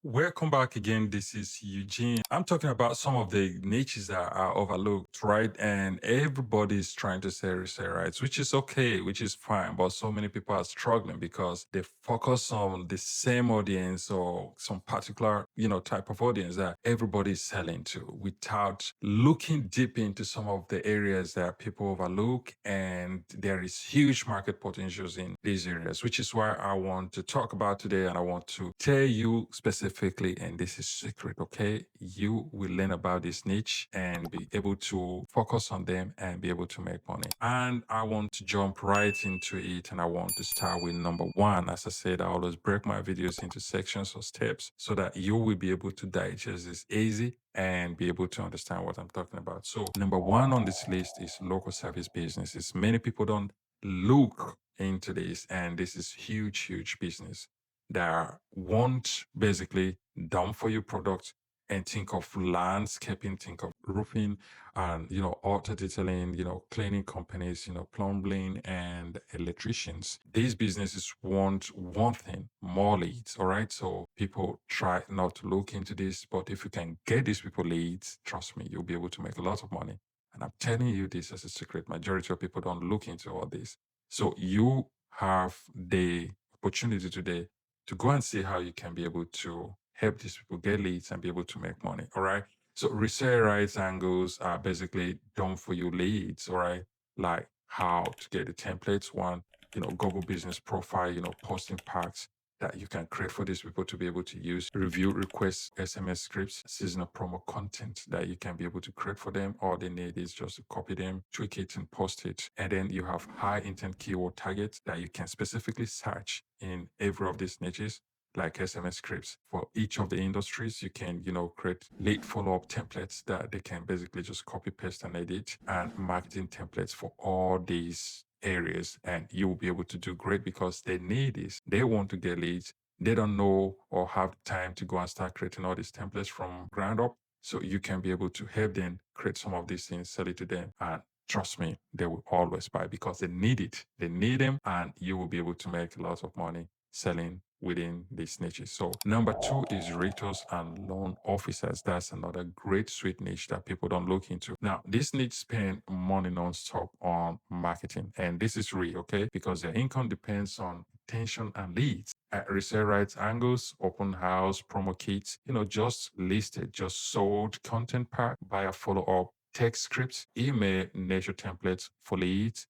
Welcome back again. This is Eugene. I'm talking about some of the niches that are overlooked, right? And everybody's trying to say rights, which is okay, which is fine. But so many people are struggling because they focus on the same audience or some particular, type of audience that everybody's selling to without looking deep into some of the areas that people overlook. And there is huge market potentials in these areas, which is why I want to talk about today. And I want to tell you specifically, and this is secret, okay? You will learn about this niche and be able to focus on them and be able to make money. And I want to jump right into it. And I want to start with number one. As I said, I always break my videos into sections or steps so that you will be able to digest this easy and be able to understand what I'm talking about. So number one on this list is local service businesses. Many people don't look into this, and this is huge business that want basically done for you products and think of landscaping, think of roofing and, auto detailing, cleaning companies, plumbing and electricians. These businesses want one thing, more leads. All right. So people try not to look into this, but if you can get these people leads, trust me, you'll be able to make a lot of money. And I'm telling you this as a secret. Majority of people don't look into all this. So you have the opportunity today to go and see how you can be able to help these people get leads and be able to make money. All right. So resale rights angles are basically done for you leads. All right. Like how to get the templates, one, Google business profile, posting packs that you can create for these people to be able to use, review requests, SMS scripts, seasonal promo content that you can be able to create for them. All they need is just to copy them, tweak it, and post it. And then you have high intent keyword targets that you can specifically search in every of these niches, like SMS scripts for each of the industries. You can, create lead follow-up templates that they can basically just copy, paste, and edit, and marketing templates for all these areas. And you will be able to do great because they need this. They want to get leads. They don't know or have time to go and start creating all these templates from ground up. So you can be able to help them create some of these things, sell it to them, and trust me, they will always buy because they need it. They need them, and you will be able to make a lot of money selling within these niches. So number two is realtors and loan officers. That's another great sweet niche that people don't look into. Now, this niche spend money non-stop on marketing, and this is real, okay? Because their income depends on attention and leads. At resale rights angles, open house, promo kits, just listed, just sold content pack, buyer follow-up, text scripts, email nature templates for leads,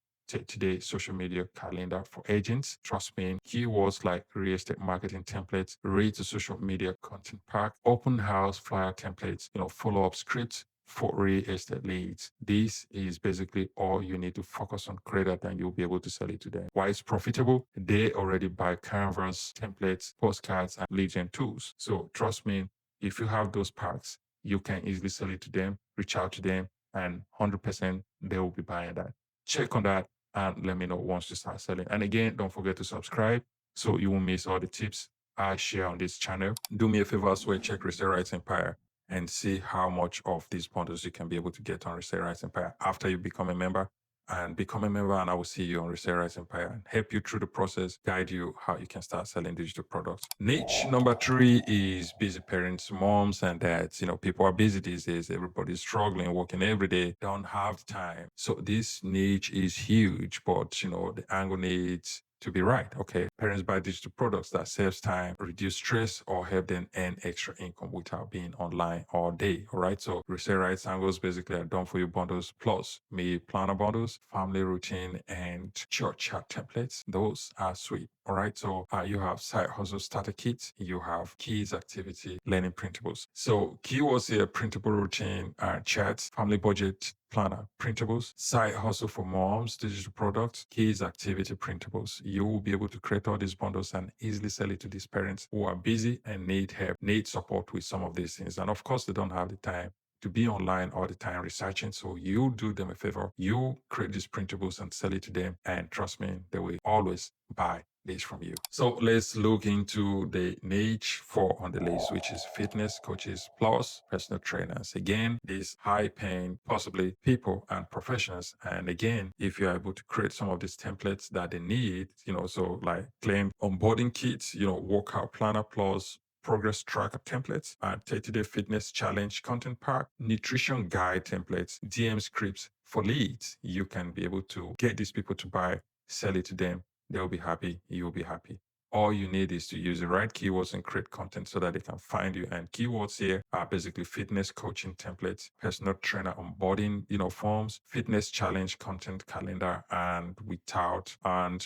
today social media calendar for agents. Trust me, keywords like real estate marketing templates, read to social media content pack, open house flyer templates, follow-up scripts for real estate leads. This is basically all you need to focus on, create and you'll be able to sell it to them. Why it's profitable? They already buy canvas, templates, postcards, and lead gen tools. So trust me, if you have those packs, you can easily sell it to them, reach out to them, and 100% they will be buying that. Check on that and let me know once you start selling. And again, don't forget to subscribe so you won't miss all the tips I share on this channel. Do me a favor as well, check Resale Rights Empire and see how much of these bundles you can be able to get on Resale Rights Empire after you become a member. And become a member, and I will see you on Resale Rights Empire and help you through the process, guide you how you can start selling digital products. Niche number three is busy parents, moms, and dads. People are busy these days. Everybody's struggling, working every day, don't have time. So this niche is huge, but the angle needs to be right. Okay. Parents buy digital products that saves time, reduce stress, or help them earn extra income without being online all day. All right. So resale rights angles basically are done for you bundles plus me planner bundles, family routine, and church chat templates. Those are sweet. All right. So you have side hustle starter kits, you have kids activity, learning printables. So keywords here, printable routine, chats, family budget, planner, printables, side hustle for moms, digital products, kids activity printables. You will be able to create all these bundles and easily sell it to these parents who are busy and need help, need support with some of these things. And of course, they don't have the time to be online all the time researching. So you do them a favor. You create these printables and sell it to them. And trust me, they will always buy this from you. So let's look into the niche 4 on the list, which is fitness coaches plus personal trainers. Again, these high paying, possibly people and professionals. And again, if you're able to create some of these templates that they need, so like claim onboarding kits, workout planner plus progress tracker templates, 30-day fitness challenge content pack, nutrition guide templates, DM scripts for leads. You can be able to get these people to buy, sell it to them. They'll be happy. You'll be happy. All you need is to use the right keywords and create content so that they can find you. And keywords here are basically fitness coaching templates, personal trainer onboarding, forms, fitness challenge content calendar, and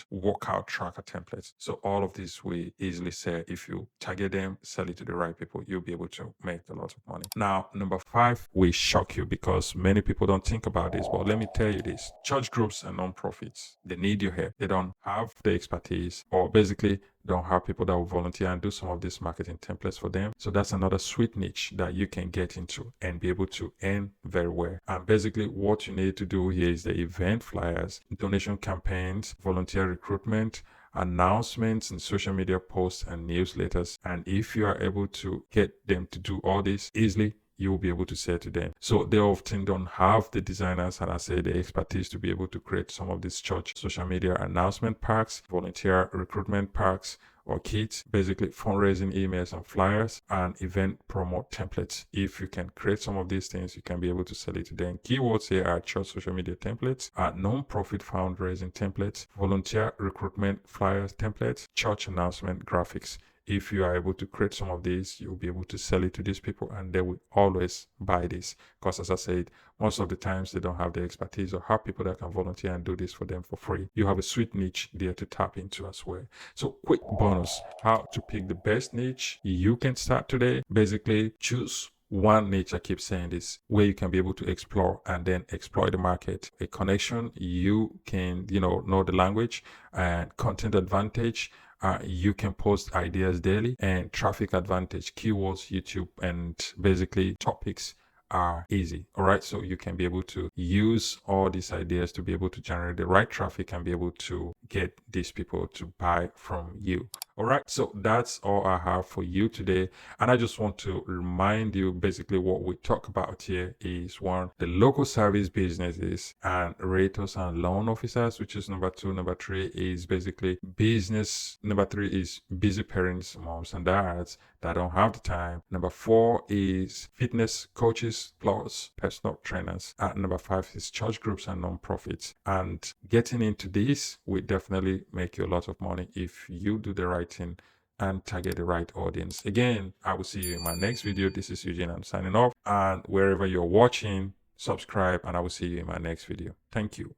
workout tracker templates. So all of this we easily sell. If you target them, sell it to the right people, you'll be able to make a lot of money. Now, number 5 will shock you because many people don't think about this, but let me tell you this. Church groups and non-profits, they need your help. They don't have the expertise, or basically don't have people that will volunteer and do some of these marketing templates for them. So that's another sweet niche that you can get into and be able to earn very well. And basically what you need to do here is the event flyers, donation campaigns, volunteer recruitment, announcements and social media posts and newsletters. And if you are able to get them to do all this easily, you will be able to say to them. So they often don't have the designers and I say the expertise to be able to create some of these church social media announcement packs, volunteer recruitment packs, or kits, basically fundraising emails and flyers, and event promo templates. If you can create some of these things, you can be able to sell it to them. Keywords here are church social media templates, non-profit fundraising templates, volunteer recruitment flyers templates, church announcement graphics. If you are able to create some of these, you'll be able to sell it to these people and they will always buy this. Because as I said, most of the times they don't have the expertise or have people that can volunteer and do this for them for free. You have a sweet niche there to tap into as well. So quick bonus, how to pick the best niche. You can start today. Basically choose one niche, I keep saying this, where you can be able to explore and then exploit the market. A connection, you can, know the language, and content advantage. You can post ideas daily, and traffic advantage, keywords, YouTube, and basically topics are easy. All right. So you can be able to use all these ideas to be able to generate the right traffic and be able to get these people to buy from you. All right. So that's all I have for you today. And I just want to remind you basically what we talk about here is one, the local service businesses and raters and loan officers, which is number 2. Number 3 is basically business. Number 3 is busy parents, moms and dads that don't have the time. Number 4 is fitness coaches plus personal trainers. And number 5 is church groups and non-profits. And getting into this will definitely make you a lot of money if you do the right thing and target the right audience. Again, I will see you in my next video. This is Eugene. I'm signing off. And wherever you're watching, subscribe, and I will see you in my next video. Thank you.